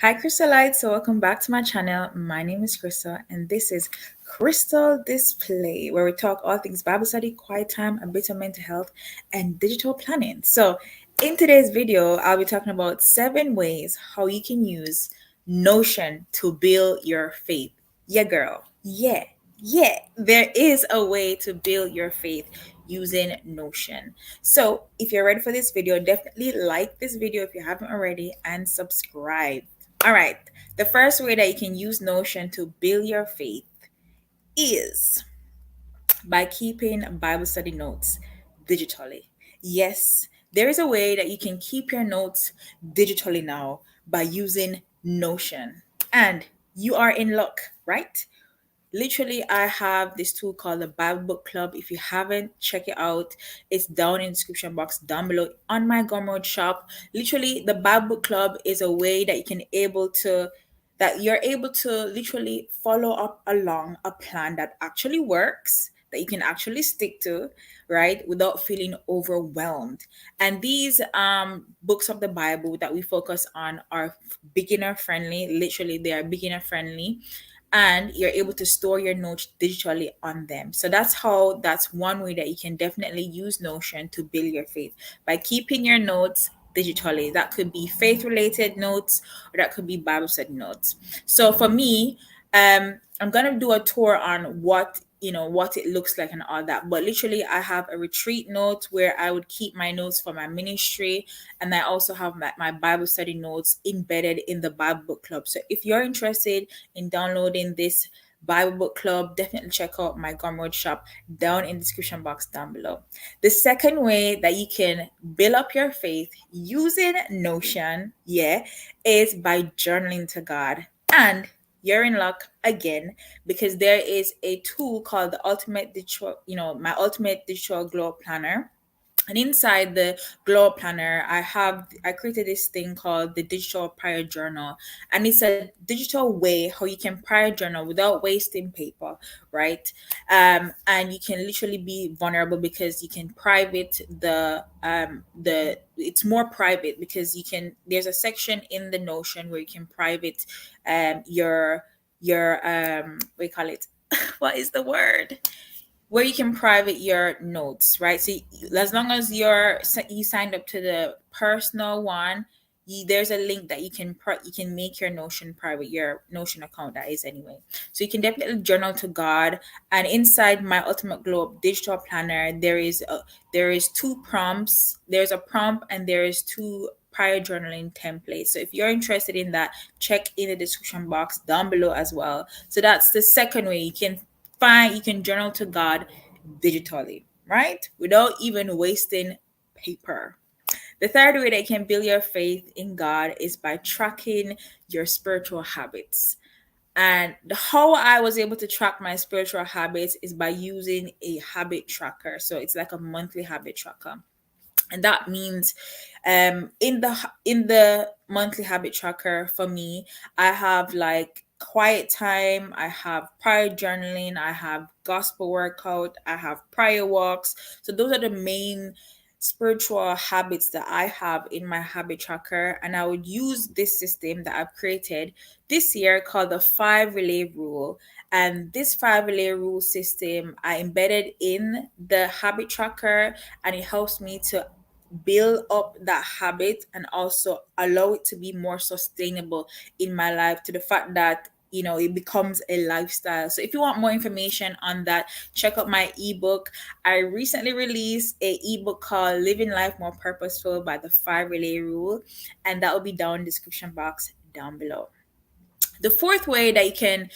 Hi, Crystalites. So, welcome back to my channel. My name is Crystal, and this is Crystal Display, where we talk all things Bible study, quiet time, a bit of mental health, and digital planning. So, in today's video, I'll be talking about 7 ways how you can use Notion to build your faith. Yeah, girl. Yeah. There is a way to build your faith using Notion. So, if you're ready for this video, definitely like this video if you haven't already and subscribe. All right. The first way that you can use Notion to build your faith is by keeping Bible study notes digitally. Yes, there is a way that you can keep your notes digitally now by using Notion. And you are in luck, right? Literally, I have this tool called the Bible Book Club. If you haven't, check it out. It's down in the description box down below on my Gumroad shop. Literally, the Bible Book Club is a way that you're able to literally follow up along a plan that actually works, that you can actually stick to, right, without feeling overwhelmed. And these books of the Bible that we focus on are beginner friendly. Literally, they are beginner friendly, and you're able to store your notes digitally on them. So that's one way that you can definitely use Notion to build your faith, by keeping your notes digitally. That could be faith related notes, or that could be Bible study notes. So for me, I'm gonna do a tour on what it looks like and all that. But literally, I have a retreat note where I would keep my notes for my ministry, and I also have my Bible study notes embedded in the Bible Book Club. So if you're interested in downloading this Bible Book Club, definitely check out my Gumroad shop down in the description box down below. The second way that you can build up your faith using Notion, is by journaling to God. And you're in luck again, because there is a tool called the Ultimate Digital, my Ultimate Digital Glow Planner. And inside the Glow Planner, I created this thing called the Digital Prior Journal, and it's a digital way how you can prior journal without wasting paper, right? And you can literally be vulnerable, because you can private the it's more private, because there's a section in the Notion where you can private your what do you call it? What is the word? Where you can private your notes, right? So as long as you signed up to the personal one, there's a link that you can make your Notion private, your Notion account, that is, anyway. So you can definitely journal to God. And inside my Ultimate Globe digital planner, there is two prompts. There's a prompt, and there is two prior journaling templates. So if you're interested in that, check in the description box down below as well. So that's the second way you can journal to God digitally, right? Without even wasting paper. The third way that you can build your faith in God is by tracking your spiritual habits. And how I was able to track my spiritual habits is by using a habit tracker. So it's like a monthly habit tracker. And that means in the monthly habit tracker, for me, I have like quiet time, I have prior journaling, I have gospel workout, I have prior walks. So those are the main spiritual habits that I have in my habit tracker. And I would use this system that I've created this year called the 5 relay rule. And this 5 relay rule system I embedded in the habit tracker, and it helps me to build up that habit and also allow it to be more sustainable in my life, to the fact that it becomes a lifestyle. So if you want more information on that, check out my ebook. I recently released a ebook called Living Life More Purposeful by the 5 relay rule, and that will be down in the description box down below. The fourth way that you can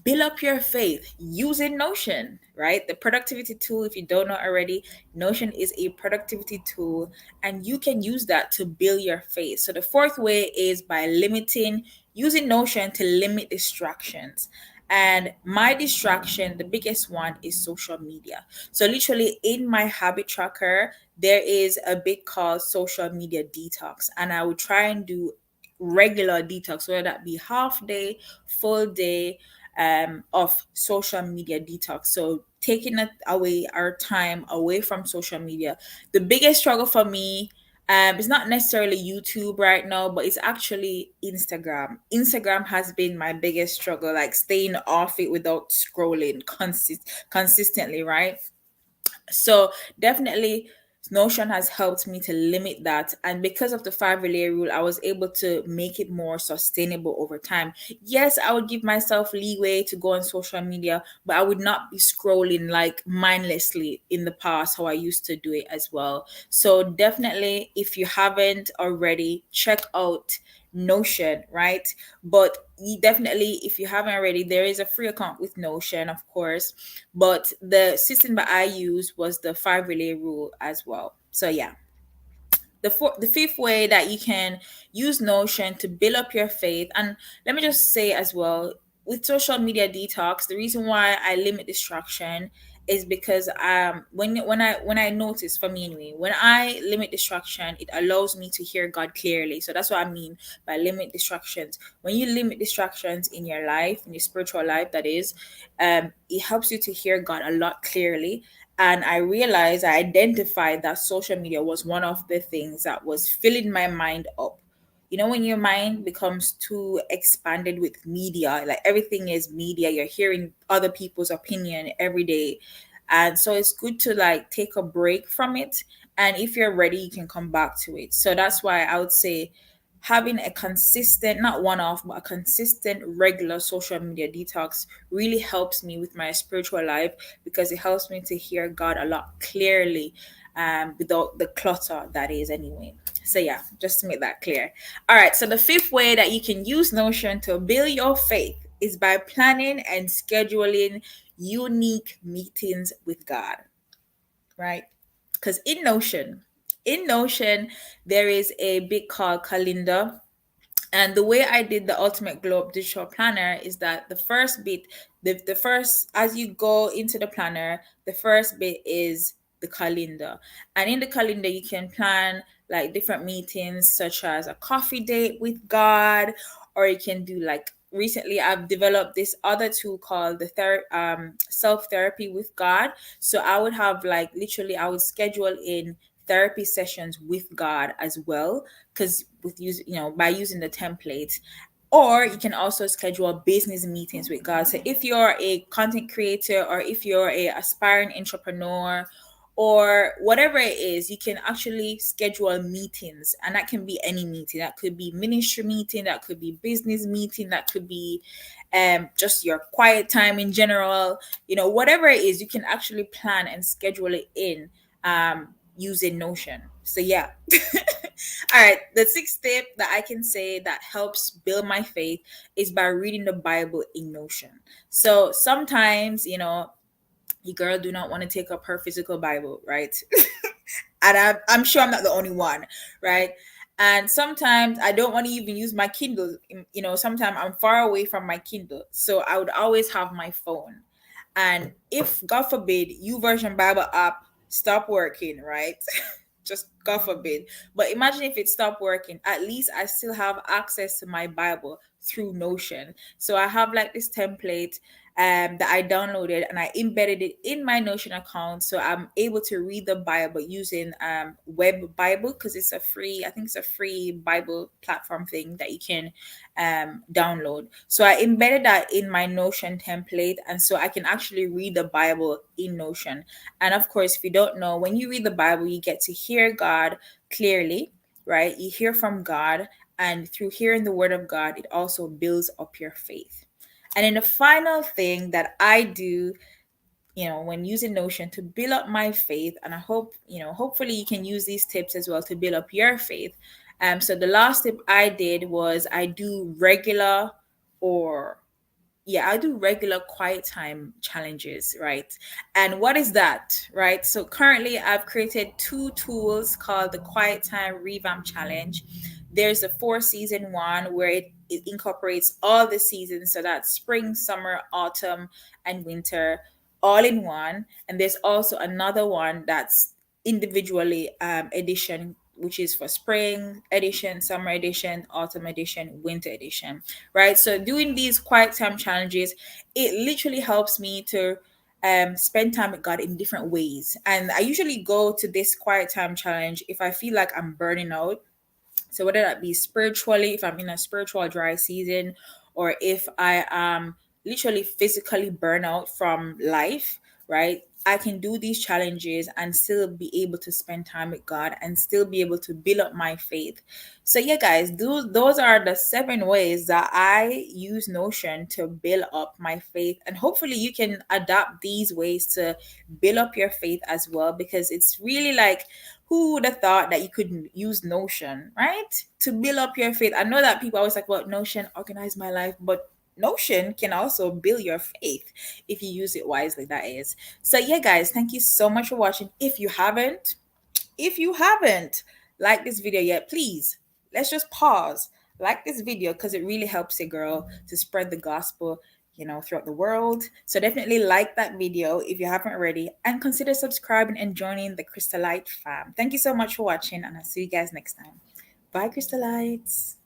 build up your faith using Notion, right? The productivity tool, if you don't know already, Notion is a productivity tool, and you can use that to build your faith. So the fourth way is by using Notion to limit distractions. And my distraction, the biggest one, is social media. So literally in my habit tracker, there is a bit called social media detox, and I would try and do regular detox, whether that be half day, full day, of social media detox. So taking it away, our time away from social media. The biggest struggle for me It's not necessarily YouTube right now, but it's actually Instagram. Instagram has been my biggest struggle, like staying off it without scrolling consistently, right? So definitely Notion has helped me to limit that. And because of the five relay rule, I was able to make it more sustainable over time. Yes, I would give myself leeway to go on social media, but I would not be scrolling like mindlessly in the past how I used to do it as well. So definitely, if you haven't already, check out Notion, right? But you definitely, if you haven't already, there is a free account with Notion, of course, but the system that I used was the five relay rule as well. So yeah, the fifth way that you can use Notion to build up your faith. And let me just say as well, with social media detox, the reason why I limit distraction is because when I notice, for me anyway, when I limit distraction, it allows me to hear God clearly. So that's what I mean by limit distractions. When you limit distractions in your life, in your spiritual life, that is, it helps you to hear God a lot clearly. And I identified that social media was one of the things that was filling my mind up. You know, when your mind becomes too expanded with media, like everything is media, you're hearing other people's opinion every day. And so it's good to like take a break from it. And if you're ready, you can come back to it. So that's why I would say having a consistent, not one off, but a consistent, regular social media detox really helps me with my spiritual life because it helps me to hear God a lot clearly, without the clutter that is anyway. So yeah, just to make that clear. All right, so the fifth way that you can use Notion to build your faith is by planning and scheduling unique meetings with God, right? Because in Notion, there is a big called calendar. And the way I did the Ultimate Globe Digital Planner is that the first bit, the first, as you go into the planner, the first bit is the calendar. And in the calendar, you can plan like different meetings, such as a coffee date with God, or you can do like, recently I've developed this other tool called the self therapy with God. So I would have like literally, I would schedule in therapy sessions with God as well, because with by using the templates. Or you can also schedule business meetings with God. So if you're a content creator, or if you're a aspiring entrepreneur, or whatever it is, you can actually schedule meetings. And that can be any meeting. That could be ministry meeting, that could be business meeting, that could be just your quiet time in general. Whatever it is, you can actually plan and schedule it in, using Notion. So yeah. All right, the sixth tip that I can say that helps build my faith is by reading the Bible in Notion. So sometimes, your girl do not want to take up her physical Bible, right? And I'm sure I'm not the only one, right? And sometimes I don't want to even use my Kindle. Sometimes I'm far away from my Kindle, so I would always have my phone. And if, God forbid, YouVersion Bible app stop working, right? Just God forbid. But imagine if it stopped working. At least I still have access to my Bible through Notion. So I have like this template that I downloaded, and I embedded it in my Notion account. So I'm able to read the Bible using Web Bible, because I think it's a free Bible platform thing that you can download. So I embedded that in my Notion template, and so I can actually read the Bible in Notion. And of course, if you don't know, when you read the Bible, you get to hear God clearly, right? You hear from God, and through hearing the word of God, it also builds up your faith. And then the final thing that I do, when using Notion to build up my faith, and I hope, hopefully you can use these tips as well to build up your faith. So the last tip I did was I do regular or yeah, I do regular quiet time challenges, right? And what is that, right? So currently I've created two tools called the Quiet Time Revamp Challenge. There's a 4 season one where it incorporates all the seasons. So that's spring, summer, autumn, and winter all in one. And there's also another one that's individually edition, which is for spring edition, summer edition, autumn edition, winter edition, right? So doing these quiet time challenges, it literally helps me to spend time with God in different ways. And I usually go to this quiet time challenge if I feel like I'm burning out. So whether that be spiritually, if I'm in a spiritual dry season, or if I am literally physically burn out from life, right? I can do these challenges and still be able to spend time with God and still be able to build up my faith. So yeah, guys, those are the 7 ways that I use Notion to build up my faith. And hopefully you can adapt these ways to build up your faith as well, because it's really like, who would have thought that you could use Notion, right? To build up your faith. I know that people always like, well, Notion organize my life, but Notion can also build your faith if you use it wisely, that is. So yeah, guys, thank you so much for watching. If you haven't liked this video yet, please, let's just pause. Like this video because it really helps a girl to spread the gospel, throughout the world. So definitely like that video if you haven't already, and consider subscribing and joining the Crystalite fam. Thank you so much for watching, and I'll see you guys next time. Bye, Crystalites.